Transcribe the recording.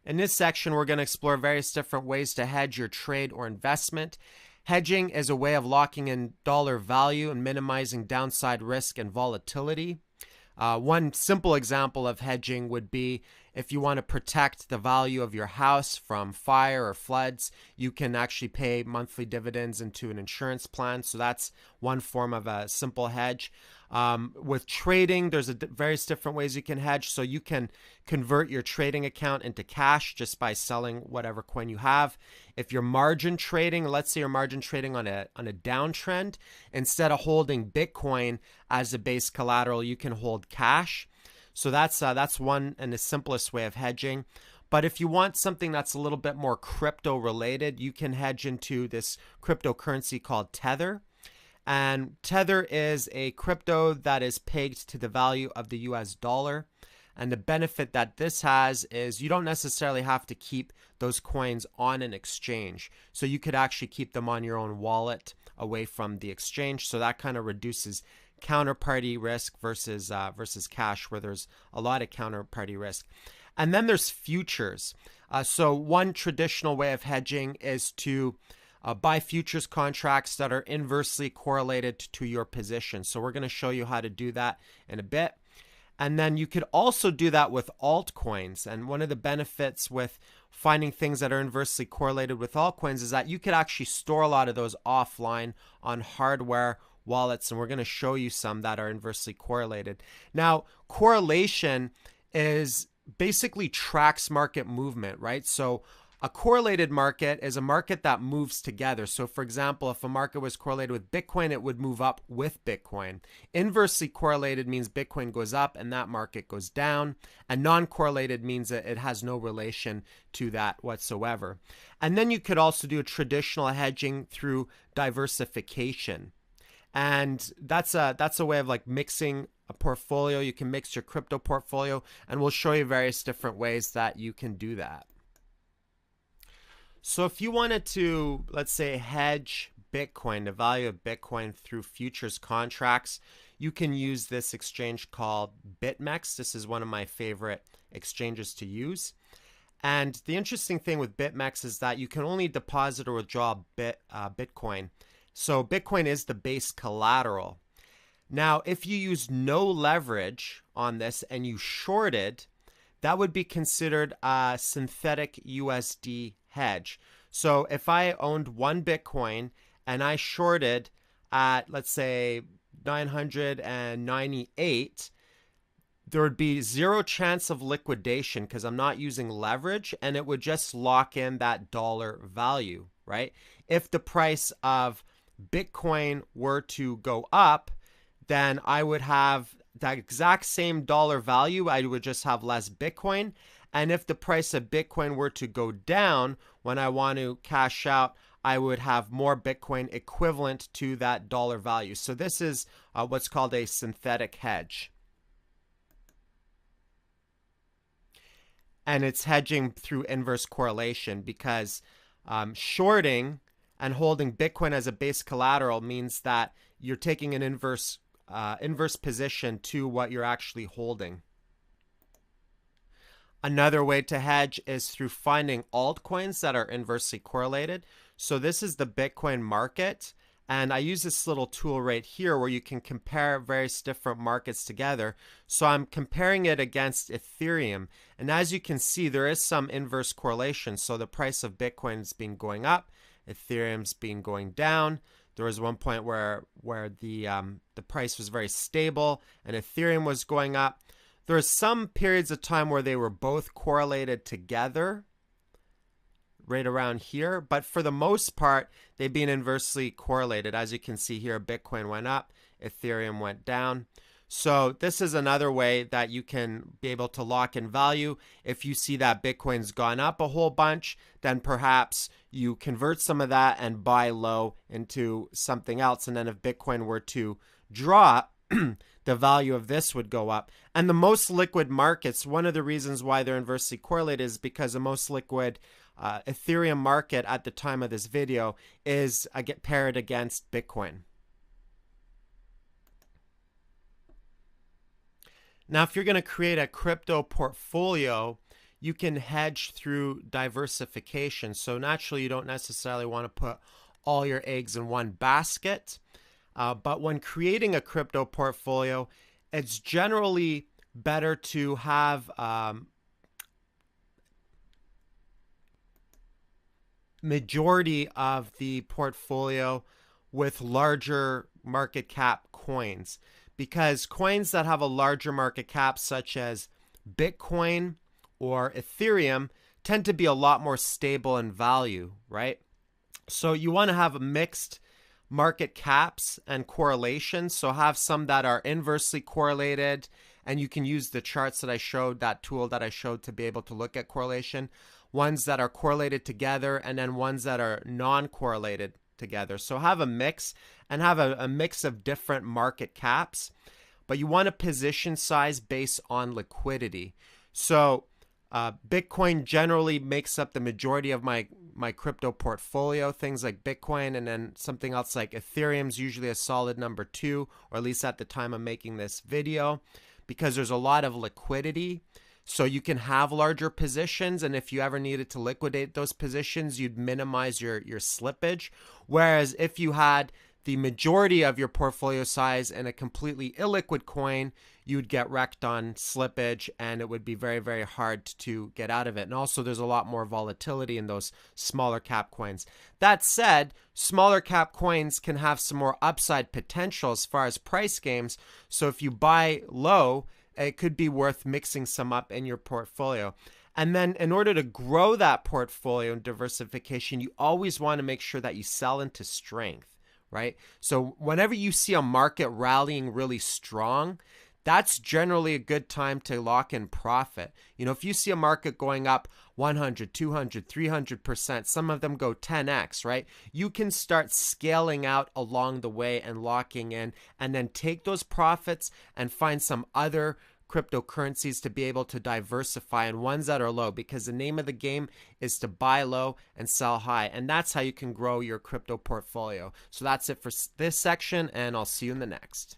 In this section, we're going to explore various different ways to hedge your trade or investment. Hedging is a way of locking in dollar value and minimizing downside risk and volatility. One simple example of hedging would be if you want to protect the value of your house from fire or floods, you can actually pay monthly dividends into an insurance plan. So that's one form of a simple hedge. With trading, there's various different ways you can hedge. So you can convert your trading account into cash just by selling whatever coin you have. If you're margin trading, let's say you're margin trading on a downtrend, instead of holding Bitcoin as a base collateral, you can hold cash. So that's one and the simplest way of hedging. But if you want something that's a little bit more crypto related, you can hedge into this cryptocurrency called Tether. And Tether is a crypto that is pegged to the value of the US dollar. And the benefit that this has is you don't necessarily have to keep those coins on an exchange. So you could actually keep them on your own wallet away from the exchange. So that kind of reduces counterparty risk versus cash, where there's a lot of counterparty risk. And then there's futures. So one traditional way of hedging is to buy futures contracts that are inversely correlated to your position. So we're going to show you how to do that in a bit. And then you could also do that with altcoins. And one of the benefits with finding things that are inversely correlated with altcoins is that you could actually store a lot of those offline on hardware wallets. And we're going to show you some that are inversely correlated. Now, correlation is basically tracks market movement, right? So a correlated market is a market that moves together. So for example, if a market was correlated with Bitcoin, it would move up with Bitcoin. Inversely correlated means Bitcoin goes up and that market goes down. And non-correlated means that it has no relation to that whatsoever. And then you could also do a traditional hedging through diversification. And that's a way of like mixing a portfolio. You can mix your crypto portfolio, and we'll show you various different ways that you can do that. So if you wanted to, let's say, hedge Bitcoin, the value of Bitcoin through futures contracts, you can use this exchange called BitMEX. This is one of my favorite exchanges to use. And the interesting thing with BitMEX is that you can only deposit or withdraw Bitcoin. So Bitcoin is the base collateral. Now, if you use no leverage on this and you shorted, that would be considered a synthetic USD hedge. So if I owned one Bitcoin and I shorted at, let's say, 998, there would be zero chance of liquidation because I'm not using leverage, and it would just lock in that dollar value, right? If the price of Bitcoin were to go up, then I would have that exact same dollar value. I would just have less Bitcoin. And if the price of Bitcoin were to go down when I want to cash out, I would have more Bitcoin equivalent to that dollar value. So this is what's called a synthetic hedge. And it's hedging through inverse correlation because shorting and holding Bitcoin as a base collateral means that you're taking an inverse position to what you're actually holding. Another way to hedge is through finding altcoins that are inversely correlated. So this is the Bitcoin market. And I use this little tool right here where you can compare various different markets together. So I'm comparing it against Ethereum. And as you can see, there is some inverse correlation. So the price of Bitcoin has been going up, Ethereum's been going down. There was one point where the price was very stable and Ethereum was going up. There are some periods of time where they were both correlated together, right around here. But for the most part, they've been inversely correlated. As you can see here, Bitcoin went up, Ethereum went down. So this is another way that you can be able to lock in value. If you see that Bitcoin's gone up a whole bunch, then perhaps you convert some of that and buy low into something else. And then if Bitcoin were to drop, the value of this would go up. And the most liquid markets, one of the reasons why they're inversely correlated is because the most liquid Ethereum market at the time of this video is paired against Bitcoin. Now, if you're going to create a crypto portfolio, you can hedge through diversification. So naturally, you don't necessarily want to put all your eggs in one basket. But when creating a crypto portfolio, it's generally better to have majority of the portfolio with larger market cap coins, because coins that have a larger market cap, such as Bitcoin or Ethereum, tend to be a lot more stable in value, right? So you want to have a mixed market caps and correlations. So have some that are inversely correlated, and you can use the charts that I showed, that tool that I showed, to be able to look at correlation. Ones that are correlated together, and then ones that are non-correlated together. So have a mix, and have a mix of different market caps, but you want a position size based on liquidity. So Bitcoin generally makes up the majority of my crypto portfolio, things like Bitcoin, and then something else like Ethereum's usually a solid number 2, or at least at the time I'm making this video, because there's a lot of liquidity. So you can have larger positions, and if you ever needed to liquidate those positions, you'd minimize your slippage. Whereas if you had the majority of your portfolio size in a completely illiquid coin, you would get wrecked on slippage, and it would be very, very hard to get out of it. And also, there's a lot more volatility in those smaller cap coins. That said, smaller cap coins can have some more upside potential as far as price games. So if you buy low, it could be worth mixing some up in your portfolio. And then in order to grow that portfolio and diversification, you always want to make sure that you sell into strength, right? So whenever you see a market rallying really strong, that's generally a good time to lock in profit. You know, if you see a market going up 100, 200, 300%, some of them go 10x, right? You can start scaling out along the way and locking in, and then take those profits and find some other cryptocurrencies to be able to diversify, and ones that are low, because the name of the game is to buy low and sell high. And that's how you can grow your crypto portfolio. So that's it for this section, and I'll see you in the next.